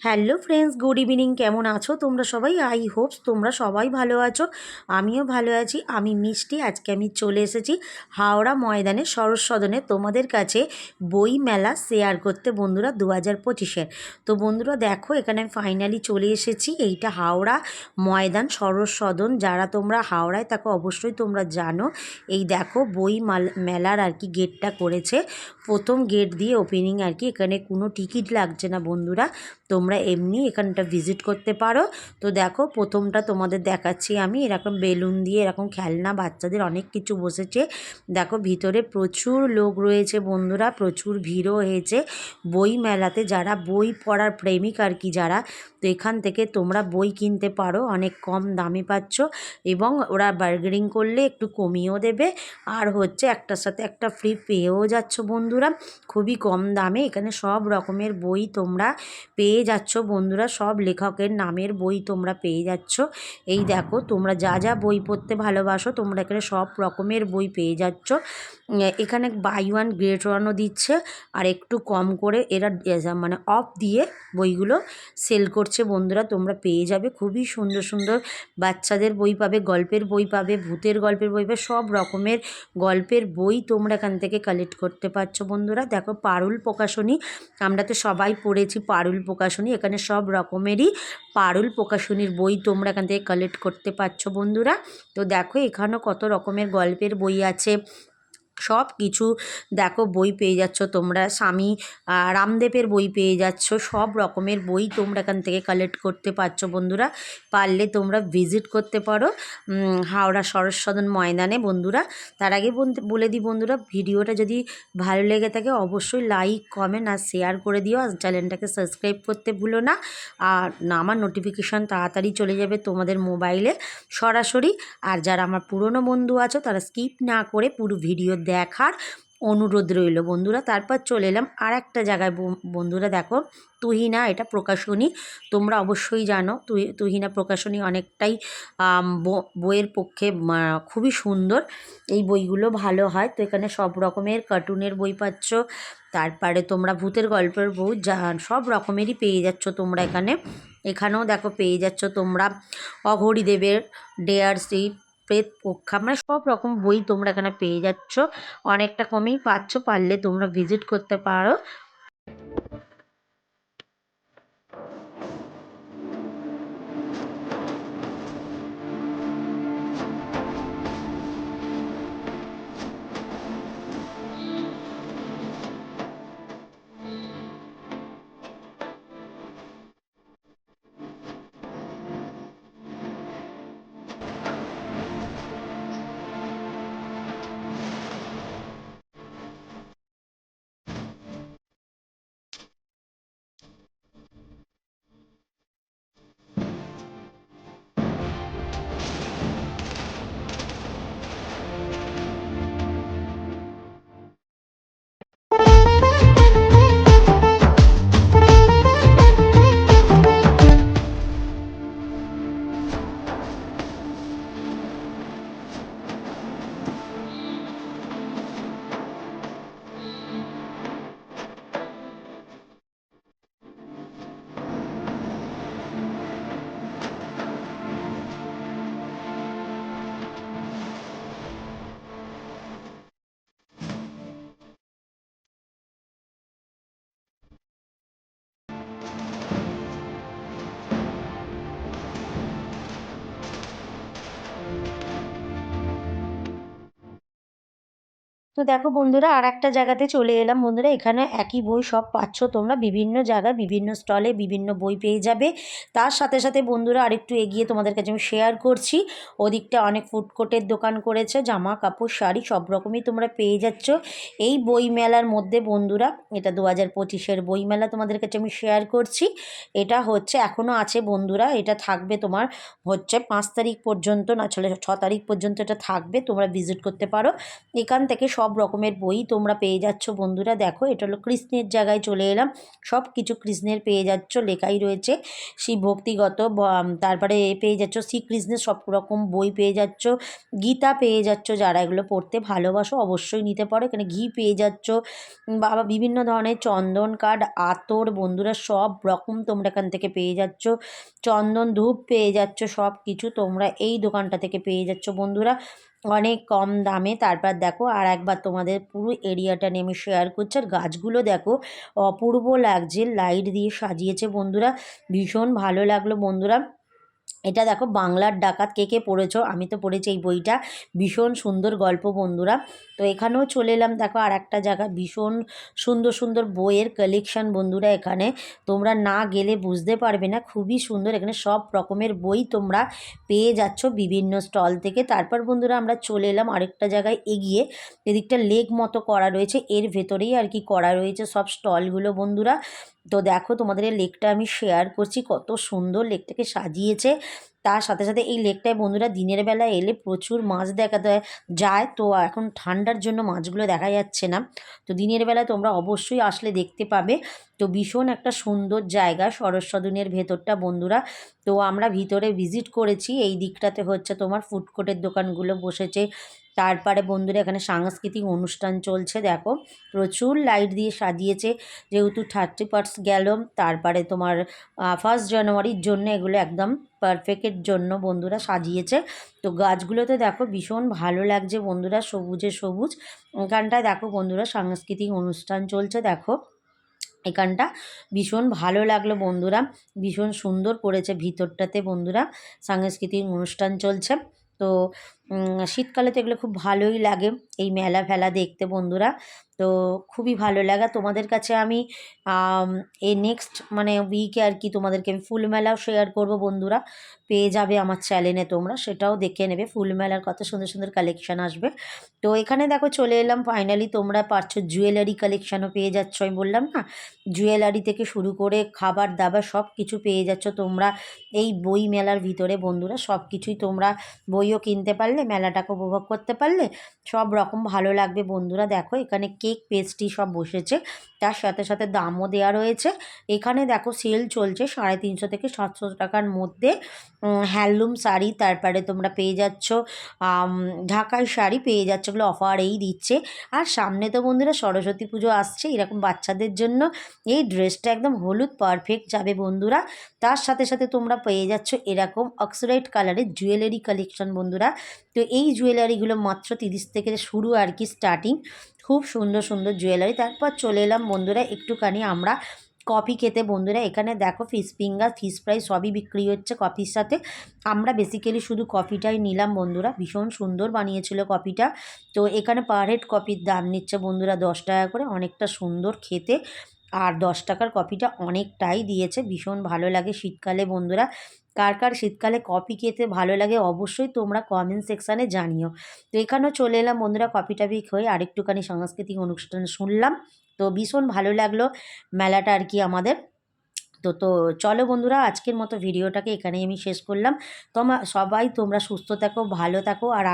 Hello friends, good evening. কেমন আছো তোমরা সবাই? আই হোপস তোমরা সবাই ভালো আছো। আমিও ভালো আছি। আমি মিষ্টি। আজকে আমি চলে এসেছি হাওড়া ময়দানে সরোজ সদনে তোমাদের কাছে বই মেলা শেয়ার করতে বন্ধুরা, 2025-এর। তো বন্ধুরা দেখো, এখানে আমি ফাইনালি চলে এসেছি। এইটা হাওড়া ময়দান সরোজ সদন। যারা তোমরা হাওড়ায় তাকে অবশ্যই তোমরা জানো। এই দেখো বই মেলার আর কি গেটটা করেছে, প্রথম গেট দিয়ে ওপেনিং আর কি। এখানে কোনো টিকিট লাগছে না বন্ধুরা, তোমরা এমনি এখানটা ভিজিট করতে পারো। তো দেখো, প্রথমটা তোমাদের দেখাচ্ছি আমি। এরকম বেলুন দিয়ে এরকম খেলনা বাচ্চাদের অনেক কিছু বসেছে। দেখো ভিতরে প্রচুর লোক রয়েছে বন্ধুরা, প্রচুর ভিড়ও হয়েছে বই মেলাতে। যারা বই পড়ার প্রেমিক আর কি যারা, তো এখান থেকে তোমরা বই কিনতে পারো, অনেক কম দামে পাচ্ছ। এবং ওরা বার্গেনিং করলে একটু কমিয়েও দেবে। আর হচ্ছে একটার সাথে একটা ফ্রি পেয়েও যাচ্ছ বন্ধুরা, খুবই কম দামে। এখানে সব রকমের বই তোমরা পেয়ে যাচ্ছ বন্ধুরা, সব লেখকের নামের বই তোমরা পেয়ে যাচ্ছ। এই দেখো, তোমরা যা যা বই পড়তে ভালোবাসো তোমরা এখানে সব রকমের বই পেয়ে যাচ্ছ। এখানে বাই ওয়ান গেট ওয়ানও দিচ্ছে, আর একটু কম করে এরা মানে অফ দিয়ে বইগুলো সেল করছে বন্ধুরা। তোমরা পেয়ে যাবে খুবই সুন্দর সুন্দর বাচ্চাদের বই পাবে, গল্পের বই পাবে, ভূতের গল্পের বই পাবে, সব রকমের গল্পের বই তোমরা এখান থেকে কালেক্ট করতে পারছো বন্ধুরা। দেখো পারুল প্রকাশনী, আমরা তো সবাই পড়েছি পারুল প্রকাশনী। এখানে সব রকমেরই পারুল প্রকাশনীর বই তোমরা এখান থেকে কালেক্ট করতে পারছো বন্ধুরা। তো দেখো এখানেও কত রকমের গল্পের বই আছে, সব কিছু দেখো বই পেয়ে যাচ্ছ তোমরা। স্বামী রামদেবের বই পেয়ে যাচ্ছ, সব রকমের বই তোমরা এখান থেকে কালেক্ট করতে পারছো বন্ধুরা। পারলে তোমরা ভিজিট করতে পারো হাওড়া সরোজ সদন ময়দানে বন্ধুরা। তার আগে বলে দিই বন্ধুরা, ভিডিওটা যদি ভালো লেগে থাকে অবশ্যই লাইক কমেন্ট আর শেয়ার করে দিও, আর চ্যানেলটাকে সাবস্ক্রাইব করতে ভুলো না। আর আমার নোটিফিকেশান তাড়াতাড়ি চলে যাবে তোমাদের মোবাইলে সরাসরি। আর যারা আমার পুরনো বন্ধু আছো তারা স্কিপ না করে পুরো ভিডিও দেখার অনুরোধ রইল বন্ধুরা। তারপর চলে এলাম আর একটা জায়গায় বন্ধুরা। দেখো তুহিনা, এটা প্রকাশনী, তোমরা অবশ্যই জানো তুহিনা প্রকাশনী অনেকটাই বইয়ের পক্ষে খুবই সুন্দর। এই বইগুলো ভালো হয়। তো এখানে সব রকমের কার্টুনের বই পাচ্ছ, তারপরে তোমরা ভূতের গল্পের বই সব রকমেরই পেয়ে যাচ্ছ তোমরা এখানে। এখানেও দেখো পেয়ে যাচ্ছ তোমরা অঘরীদেবের ডেয়ার স্ট্রিট, প্রেত পক্ষা, মানে সব রকম বই তোমরা এখানে পেয়ে যাচ্ছ, অনেকটা কমেই পাচ্ছ। পারলে তোমরা ভিজিট করতে পারো। তো দেখো বন্ধুরা, আর একটা জায়গাতে চলে এলাম বন্ধুরা। এখানে একই বই সব পাচ্ছ তোমরা, বিভিন্ন জায়গায় বিভিন্ন স্টলে বিভিন্ন বই পেয়ে যাবে। তার সাথে সাথে বন্ধুরা আরেকটু এগিয়ে তোমাদের কাছে আমি শেয়ার করছি, ওদিকটা অনেক ফুডকোর্টের দোকান করেছে, জামা কাপড় শাড়ি সব রকমই তোমরা পেয়ে যাচ্ছ এই বই মেলার মধ্যে বন্ধুরা। এটা 2025-এর বই মেলা তোমাদের কাছে আমি শেয়ার করছি। এটা হচ্ছে এখনও আছে বন্ধুরা, এটা থাকবে তোমার হচ্ছে 5 তারিখ পর্যন্ত, না 6 তারিখ পর্যন্ত এটা থাকবে, তোমরা ভিজিট করতে পারো। এখান থেকে সব সব রকমের বই তোমরা পেয়ে যাচ্ছ বন্ধুরা। দেখো এটা হলো কৃষ্ণের জায়গায় চলে এলাম, সব কিছু কৃষ্ণের পেয়ে যাচ্ছ, লেখাই রয়েছে শিব ভক্তিগত। তারপরে পেয়ে যাচ্ছ শ্রীকৃষ্ণের সব রকম বই পেয়ে যাচ্ছ, গীতা পেয়ে যাচ্ছ, যারা এগুলো পড়তে ভালোবাসো অবশ্যই নিতে পারো। এখানে ঘি পেয়ে যাচ্ছ, বা বিভিন্ন ধরনের চন্দন কাঠ, আতর বন্ধুরা সব রকম তোমরা এখান থেকে পেয়ে যাচ্ছ, চন্দন ধূপ পেয়ে যাচ্ছ, সব কিছু তোমরা এই দোকানটা থেকে পেয়ে যাচ্ছ বন্ধুরা অনেক কম দামে। তারপর দেখো আর একবার তোমাদের পুরো এরিয়াটা নেমে শেয়ার করছে, আর গাছগুলো দেখো অপূর্ব লাগছে, লাইট দিয়ে সাজিয়েছে বন্ধুরা, ভীষণ ভালো লাগলো বন্ধুরা। এটা দেখো বাংলার ডাকাত, কে কে পড়েছো? আমি তো পড়েছি এই বইটা, ভীষণ সুন্দর গল্প বন্ধুরা। তো এখানেও চলে এলাম, দেখো আর একটা জায়গা, ভীষণ সুন্দর সুন্দর বইয়ের কালেকশান বন্ধুরা। এখানে তোমরা না গেলে বুঝতে পারবে না, খুবই সুন্দর, এখানে সব রকমের বই তোমরা পেয়ে যাচ্ছ বিভিন্ন স্টল থেকে। তারপর বন্ধুরা আমরা চলে এলাম আরেকটা জায়গায় এগিয়ে, এদিকটা লেক মতো করা রয়েছে, এর ভেতরেই আর কি করা রয়েছে সব স্টলগুলো বন্ধুরা। তো দেখো তোমাদের এই লেকটা আমি শেয়ার করছি, কত সুন্দর লেকটাকে সাজিয়েছে। তার সাথে সাথে এই লেকটায় বন্ধুরা দিনের বেলা এলে প্রচুর মাছ দেখা যায়, তো এখন ঠান্ডার জন্য মাছগুলো দেখা যাচ্ছে না, তো দিনের বেলা তোমরা অবশ্যই আসলে দেখতে পাবে। তো ভীষণ একটা সুন্দর জায়গা সরোজ সদনের ভেতরটা বন্ধুরা। তো আমরা ভিতরে ভিজিট করেছি, এই দিকটাতে হচ্ছে তোমার ফুডকোর্টের দোকানগুলো বসেছে। তারপরে বন্ধুরা এখানে সাংস্কৃতিক অনুষ্ঠান চলছে, দেখো প্রচুর লাইট দিয়ে সাজিয়েছে, যেহেতু 30 গেল, তারপরে তোমার 1 জানুয়ারির জন্য এগুলো একদম পারফেক্টের জন্য বন্ধুরা সাজিয়েছে। তো গাছগুলোতে দেখো ভীষণ ভালো লাগছে বন্ধুরা, সবুজে সবুজ। এখানটায় দেখো বন্ধুরা সাংস্কৃতিক অনুষ্ঠান চলছে, দেখো এখানটা ভীষণ ভালো লাগলো বন্ধুরা, ভীষণ সুন্দর করেছে ভিতরটাতে বন্ধুরা, সাংস্কৃতিক অনুষ্ঠান চলছে। তো শীতকালে তো এগুলো খুব ভালোই লাগে এই মেলা ফেলা দেখতে বন্ধুরা, তো খুবই ভালো লাগা। তোমাদের কাছে আমি এই নেক্সট মানে উইকে আর কি তোমাদেরকে আমি ফুল মেলাও শেয়ার করব বন্ধুরা, পেয়ে যাবে আমার চ্যানেলে, তোমরা সেটাও দেখে নেবে, ফুল মেলার কত সুন্দর সুন্দর কালেকশান আসবে। তো এখানে দেখো চলে এলাম ফাইনালি, তোমরা পাচ্ছ জুয়েলারি কালেকশানও পেয়ে যাচ্ছ, আমি বললাম না জুয়েলারি থেকে শুরু করে খাবার দাবার সব কিছু পেয়ে যাচ্ছ তোমরা এই বই মেলার ভিতরে বন্ধুরা। সব কিছুই তোমরা বইও কিনতে পারলে, মেলাটাকে উপভোগ করতে পারলে, সব রকম ভালো লাগবে বন্ধুরা। দেখো এখানে কেক পেস্ট্রি সব বসেছে, তার সাথে সাথে দামও দেওয়া রয়েছে। এখানে দেখো সেল চলছে 350 থেকে 700 টাকার মধ্যে হ্যান্ডলুম শাড়ি, তারপরে তোমরা পেয়ে যাচ্ছ ঢাকাই শাড়ি পেয়ে যাচ্ছ, ওগুলো অফারেই দিচ্ছে। আর সামনে তো বন্ধুরা সরস্বতী পুজো আসছে, এরকম বাচ্চাদের জন্য এই ড্রেসটা একদম হলুদ পারফেক্ট যাবে বন্ধুরা। তার সাথে সাথে তোমরা পেয়ে যাচ্ছ এরকম অক্সিডাইজ কালারের জুয়েলারি কালেকশন বন্ধুরা। তো এই জুয়েলারিগুলো মাত্র 30 থেকে শুরু আর কি, স্টার্টিং, খুব সুন্দর সুন্দর জুয়েলারি। তারপর চলে এলাম বন্ধুরা একটুখানি আমরা কফি খেতে বন্ধুরা। এখানে দেখো ফিশ ফিঙ্গার, ফিশ ফ্রাই সবই বিক্রি হচ্ছে কফির সাথে। আমরা বেসিক্যালি শুধু কফিটাই নিলাম বন্ধুরা, ভীষণ সুন্দর বানিয়েছিল কফিটা। তো এখানে পার হেড কফির দাম নিচ্ছে বন্ধুরা 10 টাকা করে, অনেকটা সুন্দর খেতে, আর 10 টাকার কফিটা অনেকটাই দিয়েছে, ভীষণ ভালো লাগে শীতকালে বন্ধুরা। কার কার শীতকালে কফি খেতে ভালো লাগে অবশ্যই তোমরা কমেন্ট সেকশানে জানিও। তো এখানেও চলে এলাম বন্ধুরা, কফি টফি হয়ে আরেকটুখানি সাংস্কৃতিক অনুষ্ঠান শুনলাম, তো ভীষণ ভালো লাগলো মেলাটা আর কি আমাদের। তো চলো বন্ধুরা আজকের মতো ভিডিওটাকে এখানেই আমি শেষ করলাম। সবাই তোমরা সুস্থ থাকো, ভালো থাকো, আর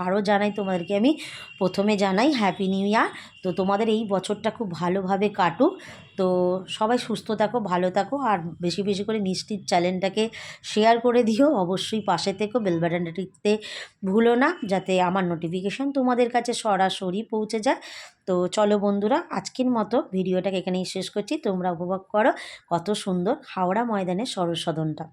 আরও জানাই তোমাদেরকে আমি প্রথমে জানাই হ্যাপি নিউ ইয়ার। তো তোমাদের এই বছরটা খুব ভালোভাবে কাটুক। তো সবাই সুস্থ থাকো, ভালো থাকো, আর বেশি বেশি করে মিষ্টির চ্যানেলটাকে শেয়ার করে দিও, অবশ্যই পাশে থেকো, বেল বাটনটা টিপতে ভুলো না, যাতে আমার নোটিফিকেশান তোমাদের কাছে সরাসরি পৌঁছে যায়। তো চলো বন্ধুরা আজকের মতো ভিডিওটাকে এখানেই শেষ করছি, তোমরা উপভোগ করো কত সুন্দর হাওড়া ময়দানের সরোজ সদনটা।